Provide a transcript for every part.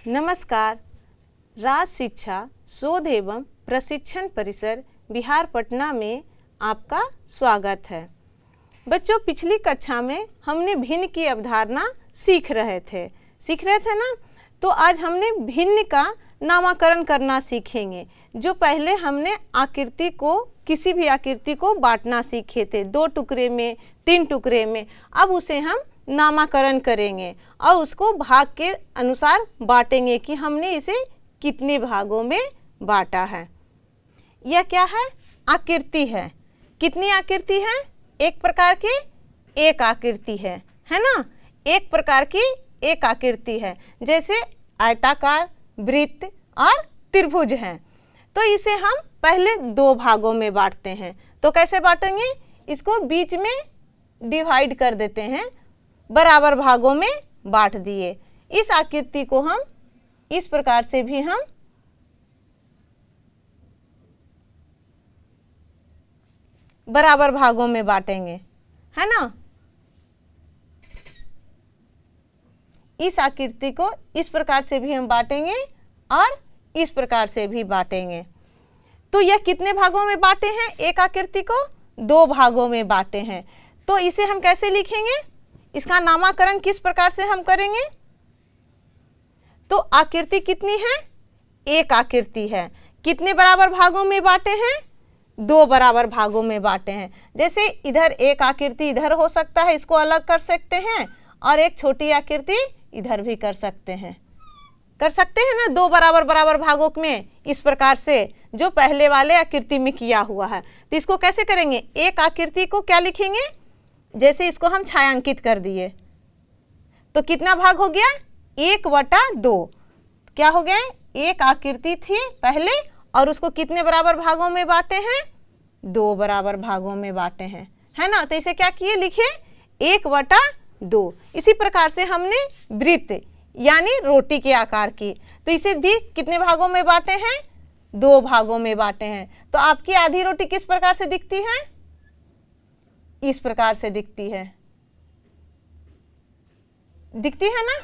नमस्कार। राज शिक्षा शोध एवं प्रशिक्षण परिसर बिहार पटना में आपका स्वागत है। बच्चों, पिछली कक्षा में हमने भिन्न की अवधारणा सीख रहे थे ना। तो आज हमने भिन्न का नामकरण करना सीखेंगे। जो पहले हमने आकृति को, किसी भी आकृति को बांटना सीखे थे, 2 टुकड़े में, 3 टुकड़े में, अब उसे हम नामकरण करेंगे और उसको भाग के अनुसार बांटेंगे कि हमने इसे कितने भागों में बांटा है। यह क्या है? आकृति है। कितनी आकृति है? एक प्रकार की एक आकृति है ना। एक प्रकार की एक आकृति है, जैसे आयताकार, वृत्त और त्रिभुज है। तो इसे हम पहले 2 भागों में बांटते हैं। तो कैसे बांटेंगे? इसको बीच में डिवाइड कर देते हैं, बराबर भागों में बांट दिए। इस आकृति को हम इस प्रकार से भी हम बराबर भागों में बांटेंगे, है ना। इस आकृति को इस प्रकार से भी हम बांटेंगे और इस प्रकार से भी बांटेंगे। तो यह कितने भागों में बांटे हैं? एक आकृति को 2 भागों में बांटे हैं। तो इसे हम कैसे लिखेंगे? इसका नामकरण किस प्रकार से हम करेंगे? तो आकृति कितनी है? एक आकृति है। कितने बराबर भागों में बांटे हैं? 2 बराबर भागों में बांटे हैं। जैसे इधर एक आकृति इधर हो सकता है, इसको अलग कर सकते हैं, और एक छोटी आकृति इधर भी कर सकते हैं ना, 2 बराबर बराबर भागों में, इस प्रकार से जो पहले वाले आकृति में किया हुआ है। तो इसको कैसे करेंगे? एक आकृति को क्या लिखेंगे? जैसे इसको हम छायांकित कर दिए तो कितना भाग हो गया? 1/2। क्या हो गया? एक आकृति थी पहले और उसको कितने बराबर भागों में बांटे हैं? 2 बराबर भागों में बांटे हैं, है ना। तो इसे क्या किए? लिखे 1/2। इसी प्रकार से हमने वृत्त यानी रोटी के आकार की, तो इसे भी कितने भागों में बांटे हैं? 2 भागों में बांटे हैं। तो आपकी आधी रोटी किस प्रकार से दिखती है? इस प्रकार से दिखती है ना।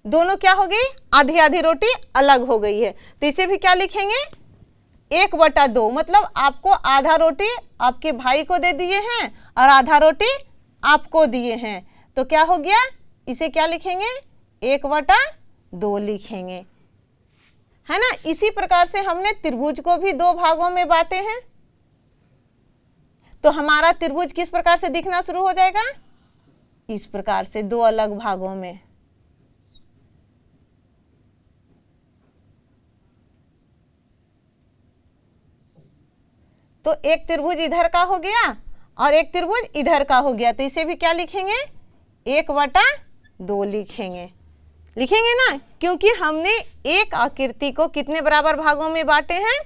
दोनों क्या हो गई? आधी आधी रोटी अलग हो गई है। तो इसे भी क्या लिखेंगे? 1/2। मतलब आपको आधा रोटी आपके भाई को दे दिए हैं और आधा रोटी आपको दिए हैं। तो क्या हो गया? इसे क्या लिखेंगे? 1/2 लिखेंगे, है ना। इसी प्रकार से हमने त्रिभुज को भी 2 भागों में बांटे हैं। तो हमारा त्रिभुज किस प्रकार से दिखना शुरू हो जाएगा? इस प्रकार से 2 अलग भागों में। तो एक त्रिभुज इधर का हो गया और एक त्रिभुज इधर का हो गया। तो इसे भी क्या लिखेंगे? 1/2 लिखेंगे ना, क्योंकि हमने एक आकृति को कितने बराबर भागों में बांटे हैं?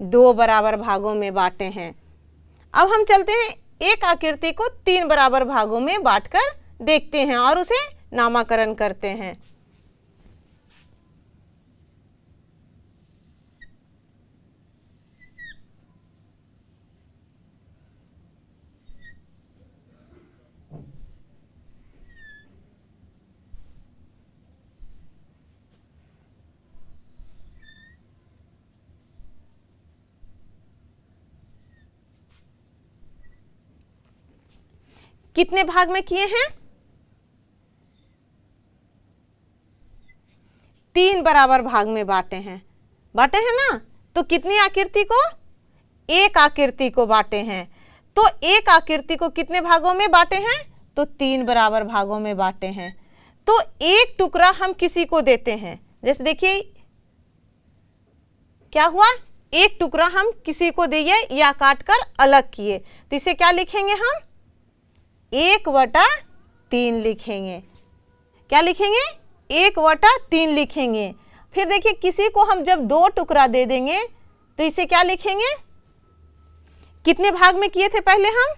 2 बराबर भागों में बांटे हैं। अब हम चलते हैं एक आकृति को 3 बराबर भागों में बांटकर देखते हैं और उसे नामकरण करते हैं। कितने भाग में किए हैं? 3 बराबर भाग में बांटे हैं ना। तो कितनी आकृति को? एक आकृति को बांटे हैं। तो एक आकृति को कितने भागों में बांटे हैं? तो 3 बराबर भागों में बांटे हैं। तो एक टुकड़ा हम किसी को देते हैं। जैसे देखिए क्या हुआ? एक टुकड़ा हम किसी को दिए या काटकर अलग किए। तो इसे क्या लिखेंगे हम? 1/3 लिखेंगे। क्या लिखेंगे? 1/3 लिखेंगे। फिर देखिए किसी को हम जब 2 टुकड़ा दे देंगे तो इसे क्या लिखेंगे? कितने भाग में किए थे पहले हम?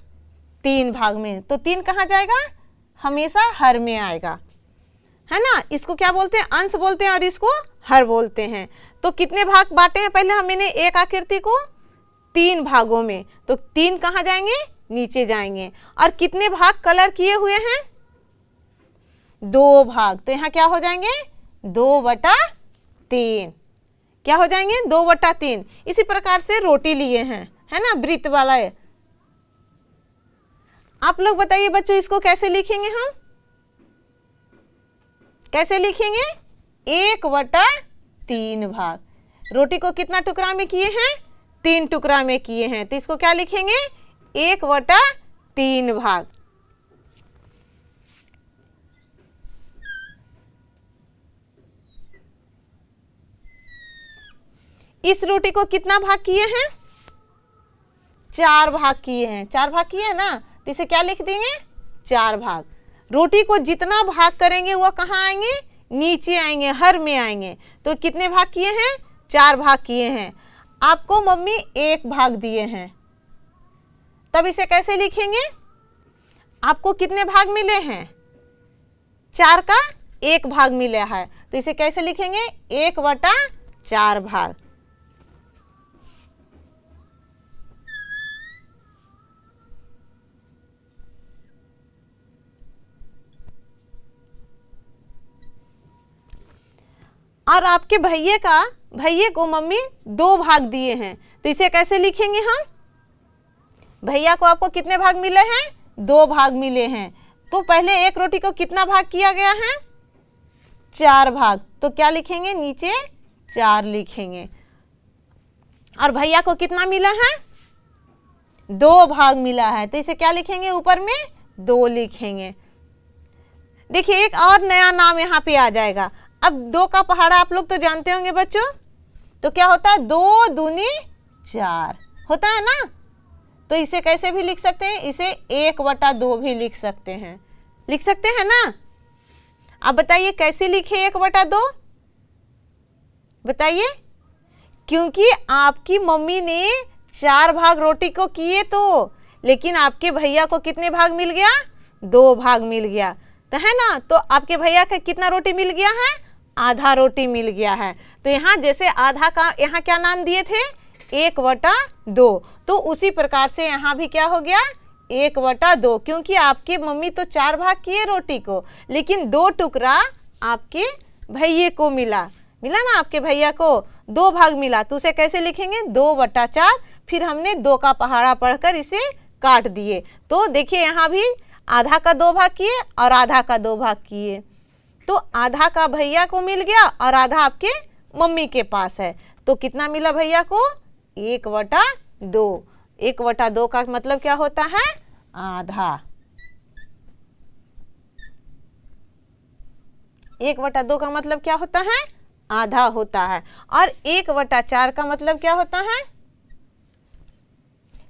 3 भाग में। तो 3 कहाँ जाएगा? हमेशा हर में आएगा, है ना। इसको क्या बोलते हैं? अंश बोलते हैं और इसको हर बोलते हैं। तो कितने भाग बांटे हैं पहले हमने एक आकृति को? 3 भागों में। तो 3 कहाँ जाएंगे? नीचे जाएंगे। और कितने भाग कलर किए हुए हैं? 2 भाग। तो यहाँ क्या हो जाएंगे? 2/3 3, क्या हो जाएंगे 2/3। इसी प्रकार से रोटी लिए हैं, है ना, वृत्त वाला है। आप लोग बताइए बच्चों, इसको कैसे लिखेंगे हम? कैसे लिखेंगे? 1/3 भाग। रोटी को कितना टुकड़ा में किए हैं? 3 टुकड़ा में किए हैं, तो इसको क्या लिखेंगे? 1/3 भाग। इस रोटी को कितना भाग किए हैं? 4 भाग किए हैं। 4 भाग किए हैं ना, तो इसे क्या लिख देंगे? 4 भाग। रोटी को जितना भाग करेंगे वह कहाँ आएंगे? नीचे आएंगे, हर में आएंगे। तो कितने भाग किए हैं? 4 भाग किए हैं। आपको मम्मी 1 भाग दिए हैं, तब इसे कैसे लिखेंगे? आपको कितने भाग मिले हैं? 4 का 1 भाग मिला है, तो इसे कैसे लिखेंगे? 1/4 भाग। और आपके भैये को मम्मी 2 भाग दिए हैं, तो इसे कैसे लिखेंगे हम? भैया को आपको कितने भाग मिले हैं? 2 भाग मिले हैं। तो पहले एक रोटी को कितना भाग किया गया है? 4 भाग। तो क्या लिखेंगे? नीचे 4 लिखेंगे। और भैया को कितना मिला है? 2 भाग मिला है, तो इसे क्या लिखेंगे? ऊपर में 2 लिखेंगे। देखिए एक और नया नाम यहाँ पे आ जाएगा। अब 2 का पहाड़ा आप लोग तो जानते होंगे बच्चों, तो क्या होता है? 2 दूनी 4 होता है ना। तो इसे कैसे भी लिख सकते हैं? इसे 1/2 भी लिख सकते हैं, लिख सकते हैं ना। अब बताइए कैसे लिखे 1/2? बताइए। क्योंकि आपकी मम्मी ने 4 भाग रोटी को किए, तो लेकिन आपके भैया को कितने भाग मिल गया? 2 भाग मिल गया, तो है ना। तो आपके भैया का कितना रोटी मिल गया है? आधा रोटी मिल गया है। तो यहाँ जैसे आधा का यहाँ क्या नाम दिए थे? 1/2। तो उसी प्रकार से यहाँ भी क्या हो गया? 1/2, क्योंकि आपके मम्मी तो 4 भाग किए रोटी को, लेकिन 2 टुकड़ा आपके भैये को मिला ना। आपके भैया को 2 भाग मिला, तो उसे कैसे लिखेंगे? 2/4। फिर हमने 2 का पहाड़ा पढ़कर इसे काट दिए। तो देखिए यहाँ भी आधा का 2 भाग किए और आधा का 2 भाग किए, तो आधा का भैया को मिल गया और आधा आपके मम्मी के पास है। तो कितना मिला भैया को? 1/2। 1/2 का मतलब क्या होता है? आधा। 1/2 का मतलब क्या होता है? आधा होता है। और 1/4 का मतलब क्या होता है?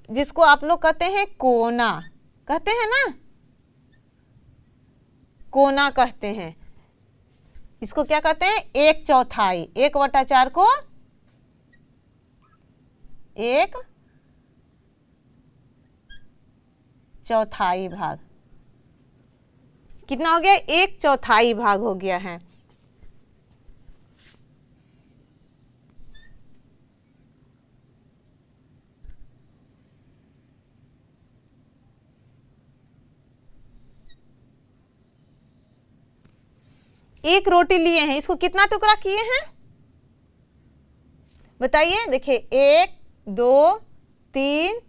जिसको आप लोग कहते हैं कोना, कहते हैं ना, कोना कहते हैं। इसको क्या कहते हैं? 1/4। 1/4 को 1/4 भाग। कितना हो गया? 1/4 भाग हो गया है। एक रोटी लिए हैं, इसको कितना टुकड़ा किए हैं? बताइए। देखिए 1 2 3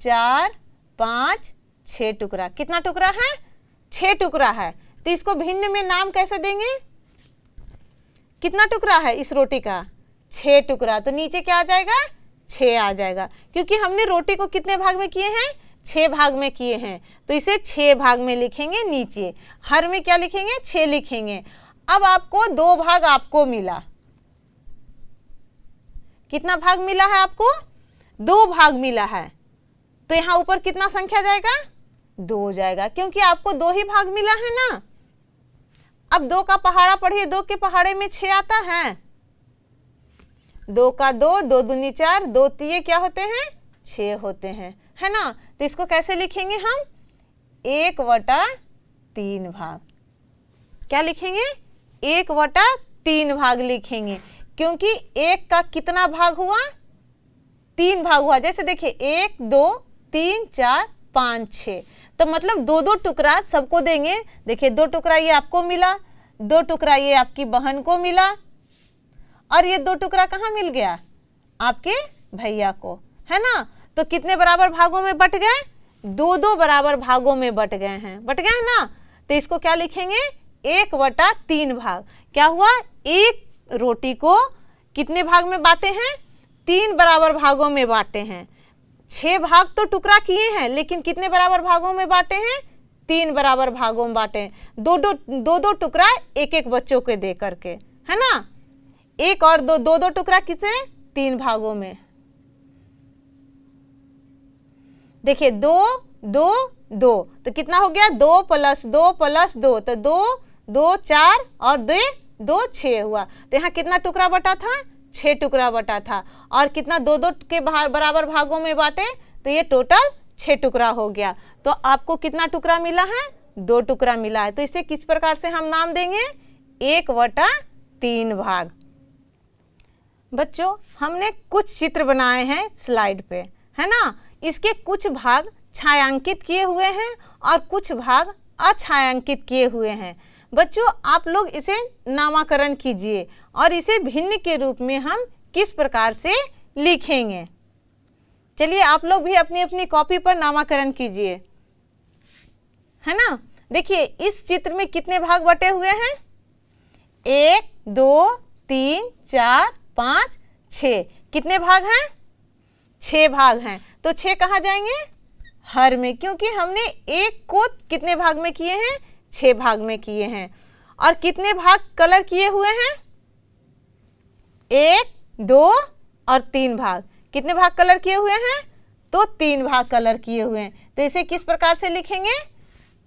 4 5 6 टुकड़ा। कितना टुकड़ा है? 6 टुकड़ा है। तो इसको भिन्न में नाम कैसे देंगे? कितना टुकड़ा है इस रोटी का? 6 टुकड़ा। तो नीचे क्या आ जाएगा? 6 आ जाएगा, क्योंकि हमने रोटी को कितने भाग में किए हैं? 6 भाग में किए हैं। तो इसे 6 भाग में लिखेंगे। नीचे हर में क्या लिखेंगे? 6 लिखेंगे। अब आपको 2 भाग आपको मिला। कितना भाग मिला है आपको? 2 भाग मिला है। तो यहाँ ऊपर कितना संख्या जाएगा? 2 जाएगा, क्योंकि आपको 2 ही भाग मिला है ना। अब 2 का पहाड़ा पढ़िए। 2 के पहाड़े में 6 आता है। 2 का 2, 2 दूनी 4, 2 तिये क्या होते हैं? 6 होते हैं, है ना। तो इसको कैसे लिखेंगे हम? 1/3 भाग। क्या लिखेंगे? 1/3 भाग लिखेंगे, क्योंकि 1 का कितना भाग हुआ? 3 भाग हुआ। जैसे देखिए 1 2 3 4 5 6, तो मतलब 2-2 टुकड़ा सबको देंगे। देखिए 2 टुकड़ा ये आपको मिला, 2 टुकड़ा ये आपकी बहन को मिला, और ये 2 टुकड़ा कहाँ मिल गया, आपके भैया को, है ना। तो कितने बराबर भागों में बट गए, 2-2 बराबर भागों में बट गए हैं, बट गए हैं ना। तो इसको क्या लिखेंगे, 1/3 भाग। क्या हुआ, एक रोटी को कितने भाग में बांटे हैं, 3 बराबर भागों में बांटे हैं। 6 भाग तो टुकड़ा किए हैं, लेकिन कितने बराबर भागों में बांटे हैं, 3 बराबर भागों में बांटे हैं। 2-2 टुकड़ा एक बच्चों के दे करके, है ना। 1 और 2 टुकड़ा कितने, 3 भागों में। देखिए 2-2-2 तो कितना हो गया, 2 + 2 + 2 तो 2 4 और 2 6 हुआ। तो यहाँ कितना टुकड़ा बटा था, 6 टुकड़ा बटा था। और कितना 2-2 के बराबर भागों में बांटे, तो ये टोटल 6 टुकड़ा हो गया। तो आपको कितना टुकड़ा मिला है, 2 टुकड़ा मिला है। तो इसे किस प्रकार से हम नाम देंगे, 1/3 भाग। बच्चों हमने कुछ चित्र बनाए हैं स्लाइड पे, है ना। इसके कुछ भाग छायांकित किए हुए हैं और कुछ भाग अछायांकित किए हुए हैं। बच्चों आप लोग इसे नामकरण कीजिए और इसे भिन्न के रूप में हम किस प्रकार से लिखेंगे। चलिए आप लोग भी अपनी अपनी कॉपी पर नामकरण कीजिए, है ना। देखिए इस चित्र में कितने भाग बटे हुए हैं, 1 2 3 4 5 6। कितने भाग हैं, 6 भाग हैं। तो 6 कहाँ जाएंगे, हर में, क्योंकि हमने 1 को कितने भाग में किए हैं, 6 भाग में किए हैं। और कितने भाग कलर किए हुए हैं, 1 2 और 3 भाग। कितने भाग कलर किए हुए हैं, तो 3 भाग कलर किए हुए हैं। तो इसे किस प्रकार से लिखेंगे,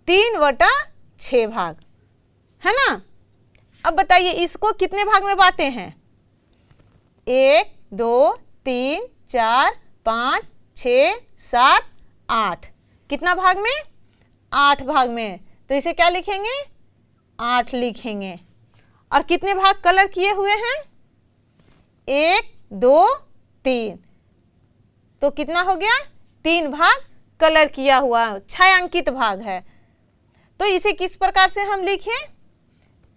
3/6 भाग, है ना। अब बताइए इसको कितने भाग में बांटे हैं, 1 2 3 4 5 6 7 8। कितना भाग में, 8 भाग में। तो इसे क्या लिखेंगे, 8 लिखेंगे। और कितने भाग कलर किए हुए हैं, 1 2 3। तो कितना हो गया, 3 भाग कलर किया हुआ, छायांकित भाग है। तो इसे किस प्रकार से हम लिखें,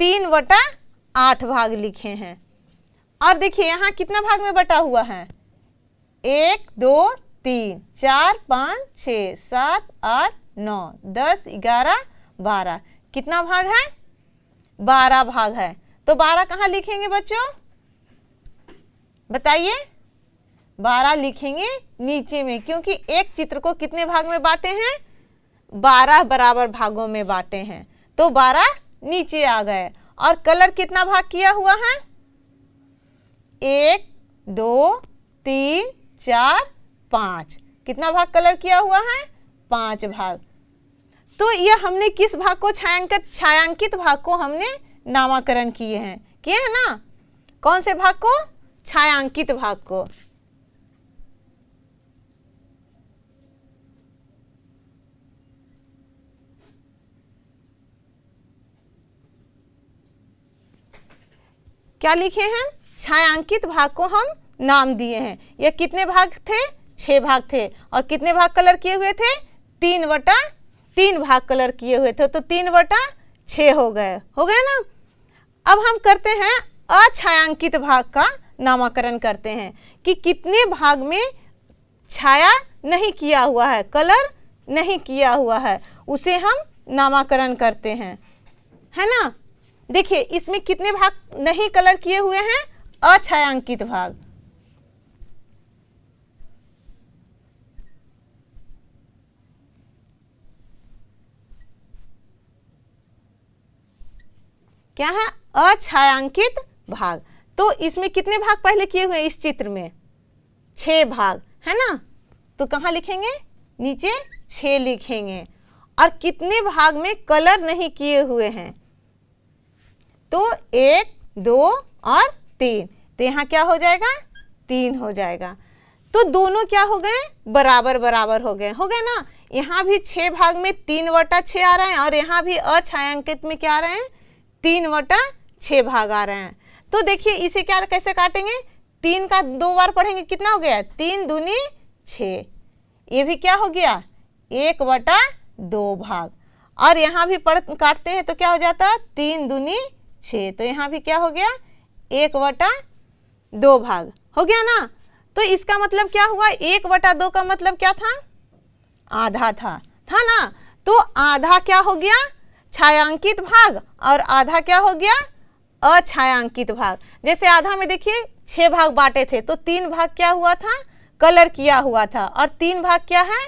3/8 भाग लिखे हैं। और देखिए यहाँ कितना भाग में बटा हुआ है, 1 2 3 4 5 6 7 8 9 10 11 12। कितना भाग है, 12 भाग है। तो 12 कहाँ लिखेंगे बच्चों, बताइए। 12 लिखेंगे नीचे में, क्योंकि एक चित्र को कितने भाग में बांटे हैं, 12 बराबर भागों में बांटे हैं। तो 12 नीचे आ गए। और कलर कितना भाग किया हुआ है, 1 2 3 4 5। कितना भाग कलर किया हुआ है, 5 भाग। तो यह हमने किस भाग को, छायांकित भाग को हमने नामकरण किए हैं ना। कौन से भाग को, छायांकित भाग को। क्या लिखे हैं, छायांकित भाग को हम नाम दिए हैं। यह कितने भाग थे, 6 भाग थे। और कितने भाग कलर किए हुए थे, 3/3 भाग कलर किए हुए थे। तो 3/6 हो गए ना। अब हम करते हैं अछायांकित भाग का नामकरण करते हैं कि कितने भाग में छाया नहीं किया हुआ है, कलर नहीं किया हुआ है, उसे हम नामकरण करते हैं, है ना। देखिए इसमें कितने भाग नहीं कलर किए हुए हैं, अछायांकित भाग। क्या है, अछायांकित भाग। तो इसमें कितने भाग पहले किए हुए हैं, इस चित्र में 6 भाग, है ना। तो कहाँ लिखेंगे, नीचे 6 लिखेंगे। और कितने भाग में कलर नहीं किए हुए हैं, तो 1 2 और 3। तो यहाँ क्या हो जाएगा, 3 हो जाएगा। तो दोनों क्या हो गए, बराबर बराबर हो गए ना। यहाँ भी 6 भाग में 3/6 आ रहे हैं और यहाँ भी अछायांकित में क्या आ रहे हैं, 3/6 भाग आ रहे हैं। तो देखिए इसे क्या कैसे काटेंगे, 3 का 2 बार पढ़ेंगे, कितना हो गया, 3 दूनी 6। ये भी क्या हो गया, 1/2 भाग। और यहाँ भी काटते हैं तो क्या हो जाता है, 3 दूनी 6। तो यहाँ भी क्या हो गया, 1/2 2 भाग, हो गया ना। तो इसका मतलब क्या हुआ, 1/2 का मतलब क्या था, आधा था ना। तो आधा क्या हो गया, छायांकित भाग, और आधा क्या हो गया, अछायांकित भाग। जैसे आधा में देखिए 6 भाग बांटे थे, तो 3 भाग क्या हुआ था, कलर किया हुआ था, और 3 भाग क्या है,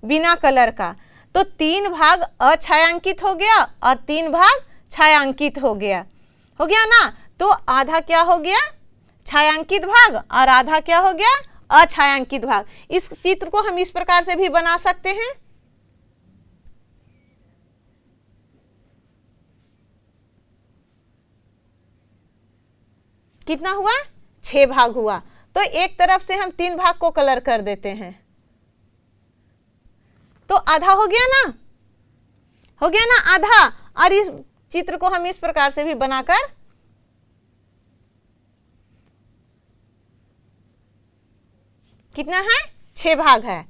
बिना कलर का। तो 3 भाग अछायांकित हो गया और 3 भाग छायांकित हो गया ना। तो आधा क्या हो गया, छायांकित भाग, और आधा क्या हो गया, अछायांकित भाग। इस चित्र को हम इस प्रकार से भी बना सकते हैं। कितना हुआ, 6 भाग हुआ। तो एक तरफ से हम 3 भाग को कलर कर देते हैं, तो आधा हो गया ना, आधा। और इस चित्र को हम इस प्रकार से भी बनाकर कितना है, 6 भाग है।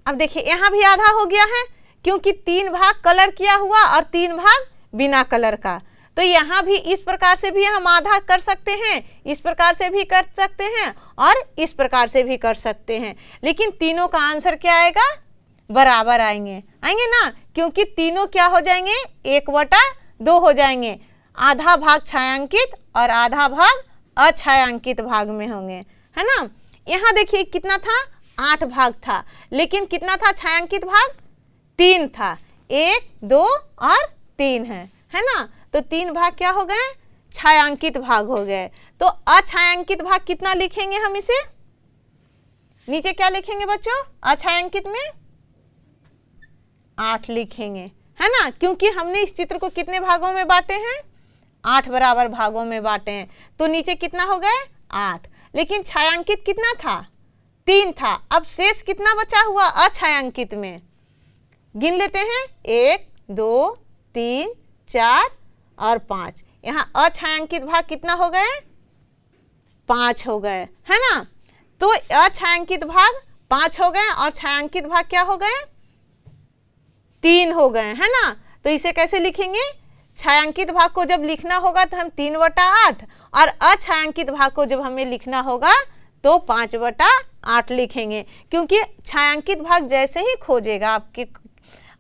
अब देखिए यहां भी आधा हो गया है, क्योंकि 3 भाग कलर किया हुआ और 3 भाग बिना कलर का। तो यहाँ भी इस प्रकार से भी हम आधा कर सकते हैं, इस प्रकार से भी कर सकते हैं, और इस प्रकार से भी कर सकते हैं। लेकिन तीनों का आंसर क्या आएगा, बराबर आएंगे ना, क्योंकि तीनों क्या हो जाएंगे, 1/2 हो जाएंगे। आधा भाग छायांकित और आधा भाग अछायांकित भाग में होंगे, है ना। यहाँ देखिए कितना था, 8 भाग था, लेकिन कितना था छायांकित भाग, 3 था। 1, 2 और 3 है ना। तो 3 भाग क्या हो गए, छायांकित भाग हो गए। तो अछायांकित भाग कितना लिखेंगे हम इसे, नीचे क्या लिखेंगे बच्चों, अछायांकित में 8 लिखेंगे, है ना, क्योंकि हमने इस चित्र को कितने भागों में बांटे हैं, 8 बराबर भागों में बांटे हैं। तो नीचे कितना हो गए, 8। लेकिन छायांकित कितना था, 3 था। अब शेष कितना बचा हुआ अछायांकित में, गिन लेते हैं, 1, 2, 3, 4 और 5। यहाँ अछायांकित भाग कितना हो गए, 5 हो गए, है ना। तो अछायांकित भाग 5 हो गए और छायांकित भाग क्या हो गए, 3 हो गए, है ना। तो इसे कैसे लिखेंगे, छायांकित भाग को जब लिखना होगा तो हम 3/8, और अछायांकित भाग को जब हमें लिखना होगा तो 5/8 लिखेंगे। क्योंकि छायांकित भाग जैसे ही खोजेगा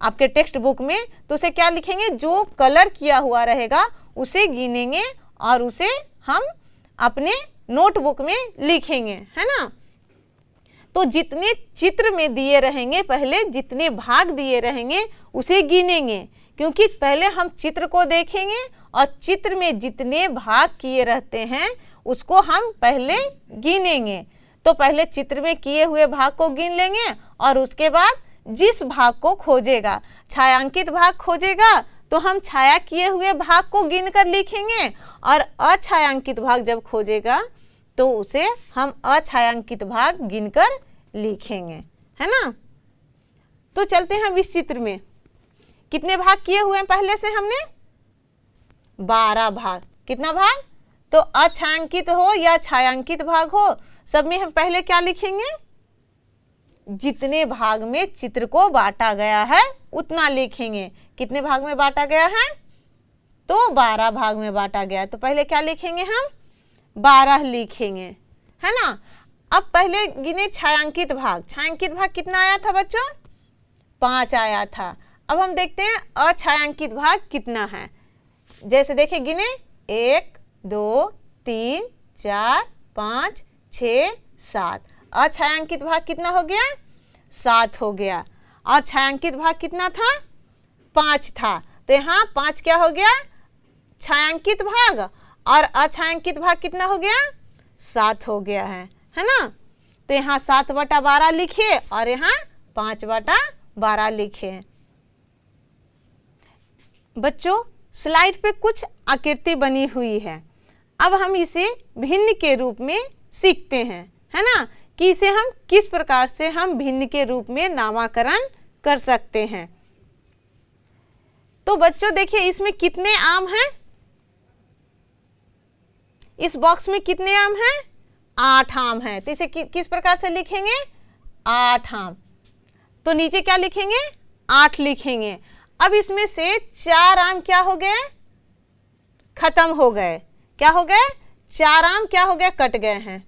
आपके टेक्स्ट बुक में, तो उसे क्या लिखेंगे, जो कलर किया हुआ रहेगा उसे गिनेंगे और उसे हम अपने नोटबुक में लिखेंगे, है ना। तो जितने चित्र में दिए रहेंगे, पहले जितने भाग दिए रहेंगे उसे गिनेंगे, क्योंकि पहले हम चित्र को देखेंगे और चित्र में जितने भाग किए रहते हैं उसको हम पहले गिनेंगे। तो पहले चित्र में किए हुए भाग को गिन लेंगे, और उसके बाद जिस भाग को खोजेगा, छायांकित भाग खोजेगा तो हम छाया किए हुए भाग को गिनकर लिखेंगे, और अछायांकित भाग जब खोजेगा तो उसे हम अछायांकित भाग गिनकर लिखेंगे, है ना। तो चलते हैं अब इस चित्र में, कितने भाग किए हुए हैं पहले से हमने, 12 भाग। कितना भाग, तो अछायांकित हो या छायांकित भाग हो, सब में हम पहले क्या लिखेंगे, जितने भाग में चित्र को बांटा गया है उतना लिखेंगे। कितने भाग में बांटा गया है, तो 12 भाग में बांटा गया, तो पहले क्या लिखेंगे हम, 12 लिखेंगे, है ना। अब पहले गिने छायांकित भाग, छायांकित भाग कितना आया था बच्चों, 5 आया था। अब हम देखते हैं अछायांकित भाग कितना है। जैसे देखिए गिने, 1, 2, 3, 4, 5, 6, 7। अछायांकित भाग कितना हो गया, 7 हो गया। और छायांकित भाग कितना था, 5 था। तो यहाँ 5 क्या हो गया, छायांकित भाग, और अछायांकित भाग कितना हो गया, 7 हो गया है ना। तो यहाँ 7/12 लिखे और यहाँ 5/12 लिखे। बच्चों स्लाइड पे कुछ आकृति बनी हुई है, अब हम इसे भिन्न के रूप में सीखते हैं, है ना, कि इसे हम किस प्रकार से हम भिन्न के रूप में नामकरण कर सकते हैं। तो बच्चों देखिए इसमें कितने आम हैं, इस बॉक्स में कितने आम हैं, 8 आम हैं। तो इसे किस प्रकार से लिखेंगे, 8 आम। तो नीचे क्या लिखेंगे, 8 लिखेंगे। अब इसमें से 4 आम क्या हो गए, खत्म हो गए। क्या हो गए? 4 आम क्या हो गए? कट गए हैं।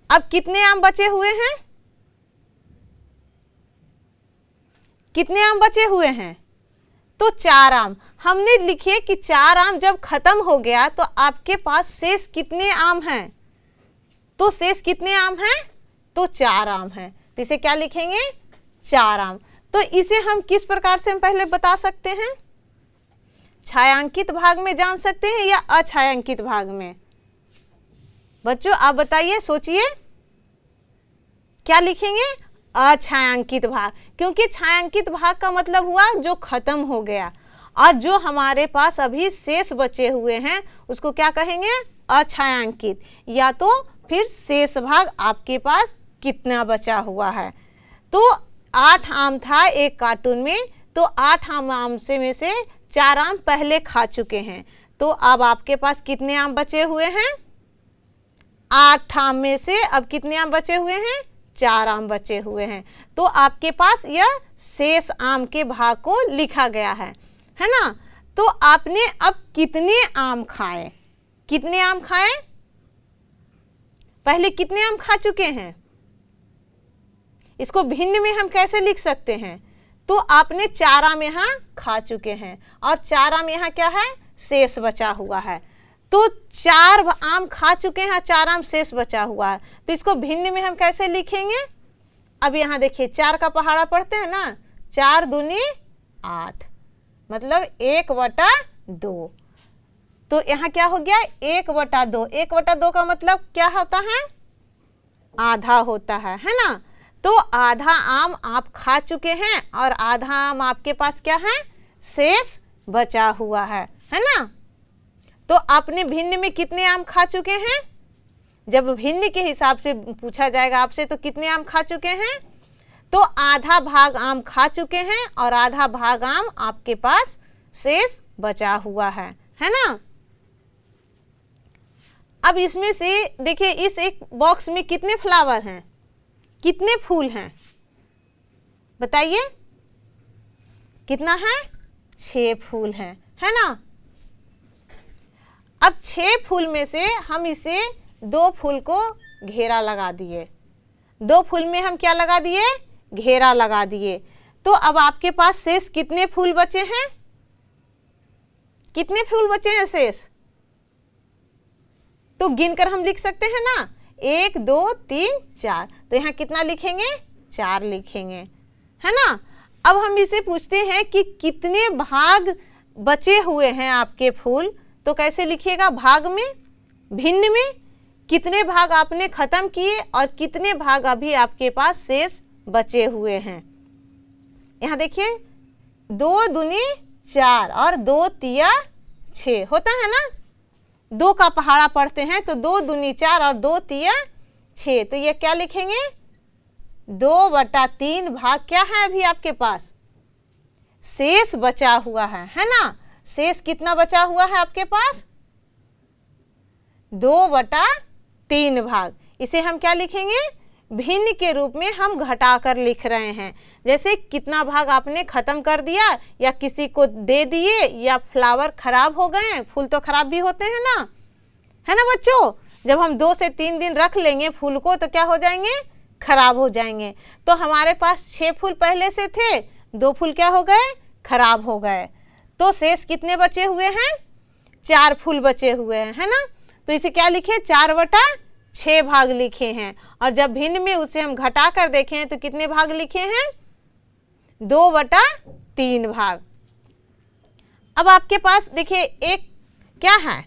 अब कितने आम बचे हुए हैं? कितने आम बचे हुए हैं? तो 4 आम। हमने लिखे कि 4 आम जब खत्म हो गया तो आपके पास शेष कितने आम हैं? तो शेष कितने आम हैं? तो 4 आम हैं। तो इसे क्या लिखेंगे? 4 आम। तो इसे हम किस प्रकार से हम पहले बता सकते हैं? छायांकित भाग में जान सकते हैं या अछायांकित भाग में? बच्चों आप बताइए, सोचिए, क्या लिखेंगे? अछायांकित भाग, क्योंकि छायांकित भाग का मतलब हुआ जो खत्म हो गया, और जो हमारे पास अभी शेष बचे हुए हैं उसको क्या कहेंगे? अछायांकित। या तो फिर शेष भाग आपके पास कितना बचा हुआ है। तो 8 आम था एक कार्टून में, तो 8 आम से में से 4 आम पहले खा चुके हैं। तो अब आपके पास कितने आम बचे हुए हैं? 8 आम में से अब कितने आम बचे हुए हैं? 4 आम बचे हुए हैं। तो आपके पास यह शेष आम के भाग को लिखा गया है ना। तो आपने अब कितने आम खाए? कितने आम खाए? पहले कितने आम खा चुके हैं? इसको भिन्न में हम कैसे लिख सकते हैं? तो आपने 4 आम यहाँ खा चुके हैं और 4 आम यहाँ क्या है? शेष बचा हुआ है। तो 4 आम खा चुके हैं, 4 आम शेष बचा हुआ है। तो इसको भिन्न में हम कैसे लिखेंगे? अब यहाँ देखिए 4 का पहाड़ा पढ़ते हैं ना, 4 दूनी 8, मतलब 1/2। तो यहाँ क्या हो गया? 1/2। 1/2 का मतलब क्या होता है? आधा होता है ना। तो आधा आम आप खा चुके हैं और आधा आम आपके पास क्या है? शेष बचा हुआ है ना। तो आपने भिन्न में कितने आम खा चुके हैं? जब भिन्न के हिसाब से पूछा जाएगा आपसे तो कितने आम खा चुके हैं? तो आधा भाग आम खा चुके हैं और आधा भाग आम आपके पास शेष बचा हुआ है ना। अब इसमें से देखिए, इस एक बॉक्स में कितने फ्लावर हैं? कितने फूल हैं? बताइए, कितना है? 6 फूल हैं, है ना। अब 6 फूल में से हम इसे 2 फूल को घेरा लगा दिए। 2 फूल में हम क्या लगा दिए? घेरा लगा दिए। तो अब आपके पास शेष कितने फूल बचे हैं? कितने फूल बचे हैं शेष? तो गिनकर हम लिख सकते हैं ना, 1 2 3 4। तो यहाँ कितना लिखेंगे? 4 लिखेंगे, है ना। अब हम इसे पूछते हैं कि कितने भाग बचे हुए हैं आपके फूल, तो कैसे लिखिएगा? भाग में, भिन्न में कितने भाग आपने खत्म किए और कितने भाग अभी आपके पास शेष बचे हुए हैं। यहाँ देखिए 2 दूनी 4 और 2 तिया 6 होता है ना। 2 का पहाड़ा पढ़ते हैं तो 2 दूनी 4 और 2 तिया 6। तो ये क्या लिखेंगे? 2/3 भाग क्या है अभी आपके पास? शेष बचा हुआ है ना। शेष कितना बचा हुआ है आपके पास? 2/3 भाग। इसे हम क्या लिखेंगे? भिन्न के रूप में हम घटाकर लिख रहे हैं। जैसे कितना भाग आपने खत्म कर दिया या किसी को दे दिए, या फ्लावर खराब हो गए। फूल तो खराब भी होते हैं ना, है ना बच्चों। जब हम 2 से 3 दिन रख लेंगे फूल को तो क्या हो जाएंगे? खराब हो जाएंगे। तो हमारे पास 6 फूल पहले से थे, 2 फूल क्या हो गए? खराब हो गए। तो शेष कितने बचे हुए हैं? 4 फूल बचे हुए हैं, है ना। तो इसे क्या लिखे? 4/6 भाग लिखे हैं। और जब भिन्न में उसे हम घटा कर देखें तो कितने भाग लिखे हैं? 2/3 भाग। अब आपके पास देखिए एक क्या है?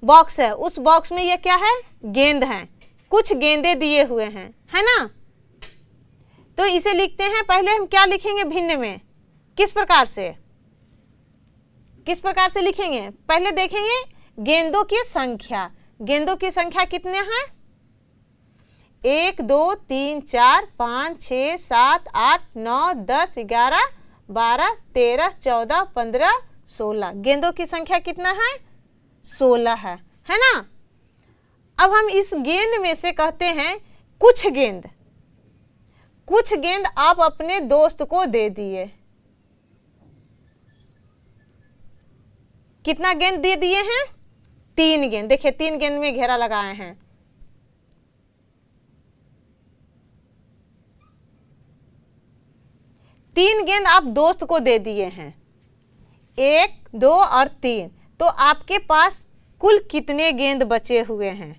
बॉक्स है। उस बॉक्स में ये क्या है? गेंद है। कुछ गेंदे दिए हुए हैं, है ना। तो इसे लिखते हैं, पहले हम क्या लिखेंगे भिन्न में? किस प्रकार से? किस प्रकार से लिखेंगे? पहले देखेंगे गेंदों की संख्या। गेंदों की संख्या कितने हैं? 1 2 3 4 5 6 7 8 9 10 11 12 13 14 15 16। गेंदों की संख्या कितना है? 16 है ना। अब हम इस गेंद में से कहते हैं कुछ गेंद आप अपने दोस्त को दे दिए। कितना गेंद दे दिए हैं? 3 गेंद। देखिए 3 गेंद में घेरा लगाए हैं। तीन गेंद आप दोस्त को दे दिए हैं, 1, 2 और 3। तो आपके पास कुल कितने गेंद बचे हुए हैं?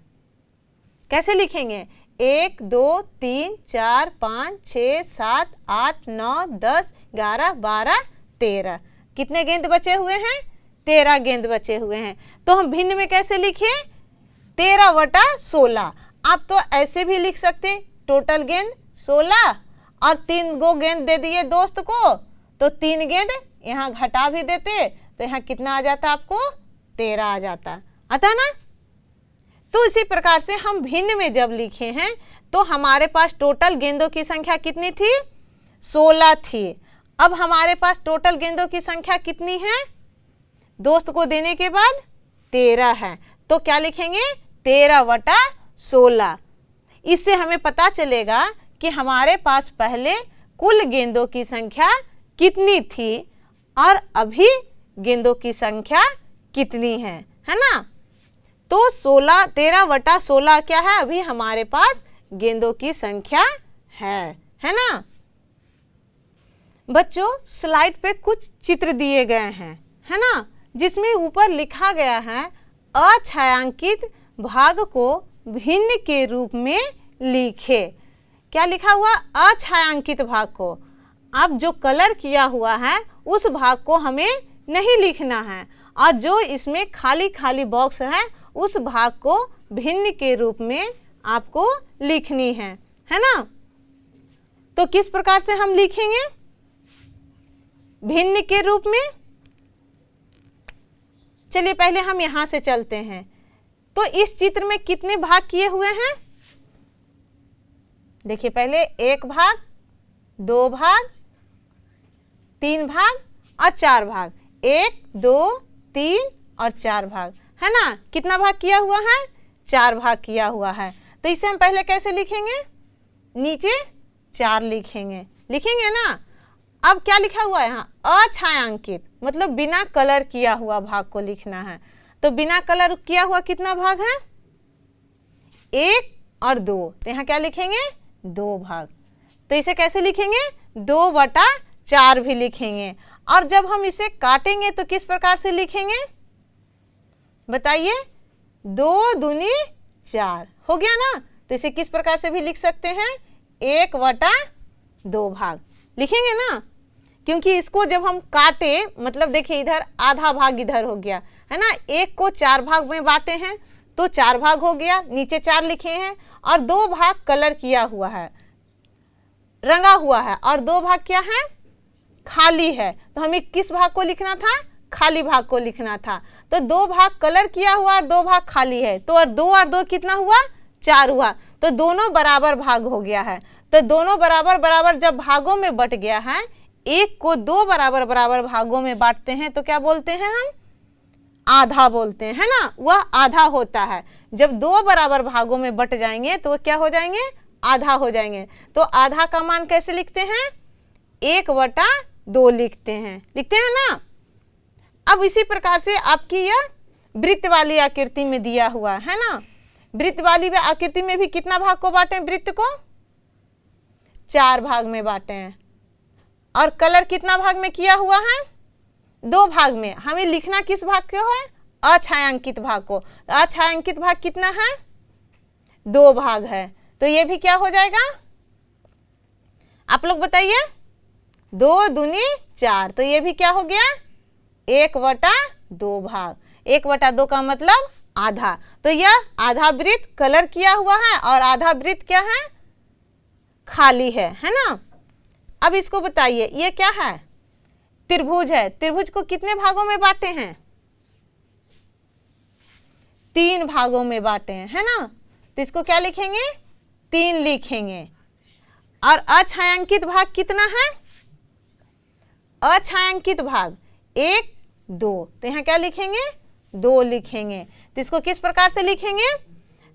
कैसे लिखेंगे? 1, 2, 3, 4, 5, 6, 7, 8, 9, 10, 11, 12, 13। कितने गेंद बचे हुए हैं? 13 गेंद बचे हुए हैं। तो हम भिन्न में कैसे लिखें? 13/16। आप तो ऐसे भी लिख सकते, टोटल गेंद 16 और 3 गो गेंद दे दिए दोस्त को, तो 3 गेंद यहाँ घटा भी देते, तो यहाँ कितना आ जाता? आपको 13 आ जाता। आता ना? तो इसी प्रकार से हम भिन्न में जब लिखे हैं तो हमारे पास टोटल गेंदों की संख्या कितनी थी? 16 थी। अब हमारे पास टोटल गेंदों की संख्या कितनी है? दोस्त को देने के बाद 13 है। तो क्या लिखेंगे? 13/16। इससे हमें पता चलेगा कि हमारे पास पहले कुल गेंदों की संख्या कितनी थी और अभी गेंदों की संख्या कितनी है ना? तो 13/16 क्या है? अभी हमारे पास गेंदों की संख्या है ना? बच्चों स्लाइड पे कुछ चित्र दिए गए हैं, है ना, जिसमें ऊपर लिखा गया है अछायांकित भाग को भिन्न के रूप में लिखे। क्या लिखा हुआ? अछायांकित भाग को। अब जो कलर किया हुआ है उस भाग को हमें नहीं लिखना है, और जो इसमें खाली खाली बॉक्स है उस भाग को भिन्न के रूप में आपको लिखनी है ना? तो किस प्रकार से हम लिखेंगे भिन्न के रूप में? चलिए पहले हम यहां से चलते हैं। तो इस चित्र में कितने भाग किए हुए हैं? देखिए पहले 1 भाग, 2 भाग, 3 भाग और 4 भाग। 1, 2, 3 और 4 भाग, है ना? कितना भाग किया हुआ है? 4 भाग किया हुआ है। तो इसे हम पहले कैसे लिखेंगे? नीचे 4 लिखेंगे ना? अब क्या लिखा हुआ है यहाँ? अछायांकित, मतलब बिना कलर किया हुआ भाग को लिखना है। तो बिना कलर किया हुआ कितना भाग है? 1 और 2। तो यहाँ क्या लिखेंगे? 2 भाग। तो इसे कैसे लिखेंगे? 2/4 भी लिखेंगे। और जब हम इसे काटेंगे तो किस प्रकार से लिखेंगे बताइए? 2 दूनी 4 हो गया ना? तो इसे किस प्रकार से भी लिख सकते हैं? 1/2 भाग लिखेंगे ना? क्योंकि इसको जब हम काटे, मतलब देखिए इधर आधा भाग इधर हो गया, है ना? 1 को 4 भाग में बांटे हैं तो 4 भाग हो गया, नीचे 4 लिखे हैं, और 2 भाग कलर किया हुआ है, रंगा हुआ है, और 2 भाग क्या है? खाली है। तो हमें किस भाग को लिखना था? खाली भाग को लिखना था। तो 2 भाग कलर किया हुआ और 2 भाग खाली है, तो और 2 कितना हुआ? 4 हुआ। तो दोनों बराबर भाग हो गया है। तो दोनों बराबर बराबर जब भागों में बट गया है, 1 को 2 बराबर बराबर भागों में बांटते हैं तो क्या बोलते हैं हम? आधा बोलते हैं, है ना? वह आधा होता है। जब 2 बराबर भागों में बट जाएंगे तो क्या हो जाएंगे? आधा हो जाएंगे। तो आधा का मान कैसे लिखते हैं? 1/2 लिखते हैं ना? अब इसी प्रकार से आपकी यह वृत्त वाली आकृति में दिया हुआ है ना? वृत्त वाली आकृति में भी कितना भाग को बांटे? वृत्त को 4 भाग में बांटे हैं। और कलर कितना भाग में किया हुआ है? 2 भाग में। हमें लिखना किस भाग को है? अछायांकित भाग को। अछायांकित भाग कितना है? 2 भाग है। तो ये भी क्या हो जाएगा? आप लोग बताइए। 2 दूनी 4। तो ये भी क्या हो गया? 1/2 भाग। 1/2 का मतलब आधा। तो यह आधा वृत्त कलर किया हुआ है और आधा वृत्त क्या है? खाली है ना? अब इसको बताइए, ये क्या है? त्रिभुज है। त्रिभुज को कितने भागों में बांटे हैं? 3 भागों में बांटे हैं, है ना? तो इसको क्या लिखेंगे? 3 लिखेंगे। और अछायांकित भाग कितना है? अछायांकित भाग 1, 2। तो यहाँ क्या लिखेंगे? 2 लिखेंगे। तो इसको किस प्रकार से लिखेंगे?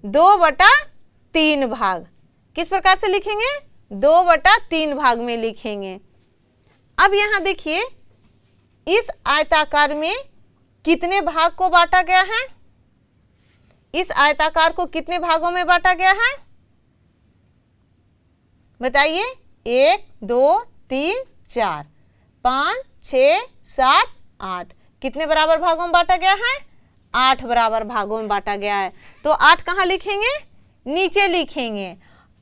2/3 भाग। किस प्रकार से लिखेंगे? 2/3 भाग में लिखेंगे। अब यहाँ देखिए, इस आयताकार में कितने भाग को बांटा गया है? इस आयताकार को कितने भागों में बांटा गया है? बताइए। 1 2 3 4 5 6 7 8 कितने बराबर भागों में बांटा गया है? 8 बराबर भागों में बांटा गया है। तो 8 कहाँ लिखेंगे? नीचे लिखेंगे।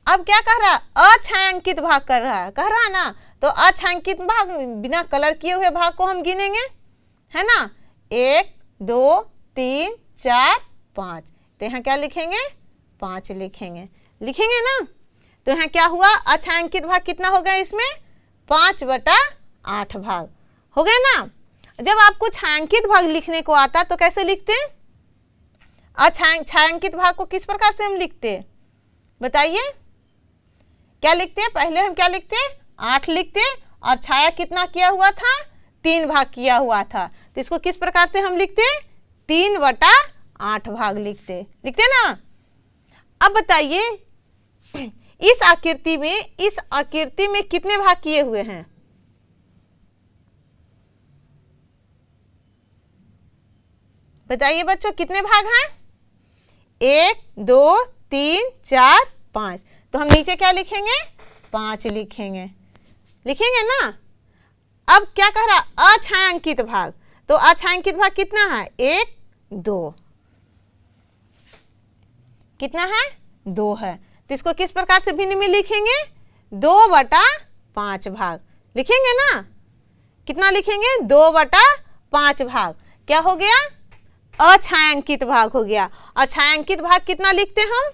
अब क्या कह रहा है? अछायांकित भाग कर रहा है, कह रहा है ना। तो अछायांकित भाग बिना कलर किए हुए भाग को हम गिनेंगे, है ना। 1 2 3 4 5। तो यहाँ क्या लिखेंगे? 5 लिखेंगे, लिखेंगे ना। तो यहाँ क्या हुआ? अछायांकित भाग कितना हो गया इसमें? 5/8 भाग हो गए ना। जब आपको छायांकित भाग लिखने को आता तो कैसे लिखते? छायांकित भाग को किस प्रकार से हम लिखते? बताइए। क्या लिखते? पहले हम क्या लिखते? 8 लिखते, और छाया कितना किया हुआ था? 3 भाग किया हुआ था। तो इसको किस प्रकार से हम लिखते? 3/8 भाग लिखते ना। अब बताइए, इस आकृति में कितने भाग किए हुए हैं? बताइए बच्चों, कितने भाग हैं? 1 2 3 4 5। तो हम नीचे क्या लिखेंगे? 5 लिखेंगे, लिखेंगे ना। अब क्या कह रहा? अछायांकित भाग। तो अछायांकित भाग कितना है? 1 2। कितना है? 2 है। तो इसको किस प्रकार से भिन्न में लिखेंगे? 2/5 भाग लिखेंगे ना। कितना लिखेंगे? 2/5 भाग। क्या हो गया? अछायांकित भाग हो गया। और छायांकित भाग कितना लिखते हम?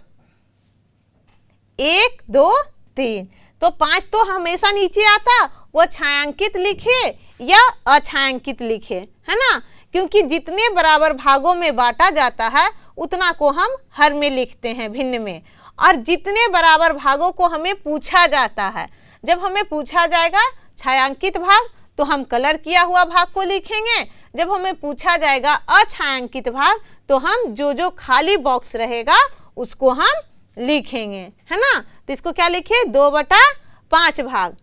1 2 3। तो 5 तो हमेशा नीचे आता, वो छायांकित लिखे या अछायांकित लिखे, है ना। क्योंकि जितने बराबर भागों में बांटा जाता है उतना को हम हर में लिखते हैं, भिन्न में। और जितने बराबर भागों को हमें पूछा जाता है, जब हमें पूछा जाएगा छायांकित भाग तो हम कलर किया हुआ भाग को लिखेंगे। जब हमें पूछा जाएगा अछायांकित भाग तो हम जो खाली बॉक्स रहेगा उसको हम लिखेंगे, है ना। तो इसको क्या लिखे? 2/5 भाग।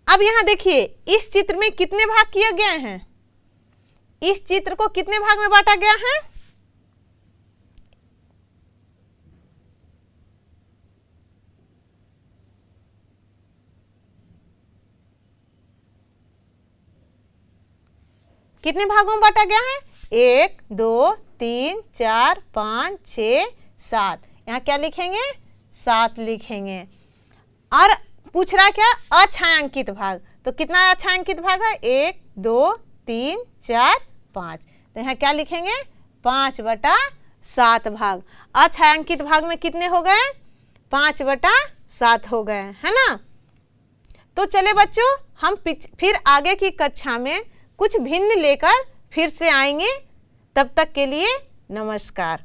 अब यहाँ देखिए, इस चित्र में कितने भाग किए गए हैं? इस चित्र को कितने भाग में बांटा गया है? कितने भागों में बांटा गया है? 1 2 3 4 5 6 7। यहाँ क्या लिखेंगे? 7 लिखेंगे। और पूछ रहा क्या? अछायांकित भाग। तो कितना अछायांकित भाग है? 1 2 3 4 5। तो यहाँ क्या लिखेंगे? 5/7 भाग। अछायांकित भाग में कितने हो गए? 5/7 हो गए, है ना। तो चले बच्चों, हम फिर आगे की कक्षा में कुछ भिन्न लेकर फिर से आएंगे। तब तक के लिए नमस्कार।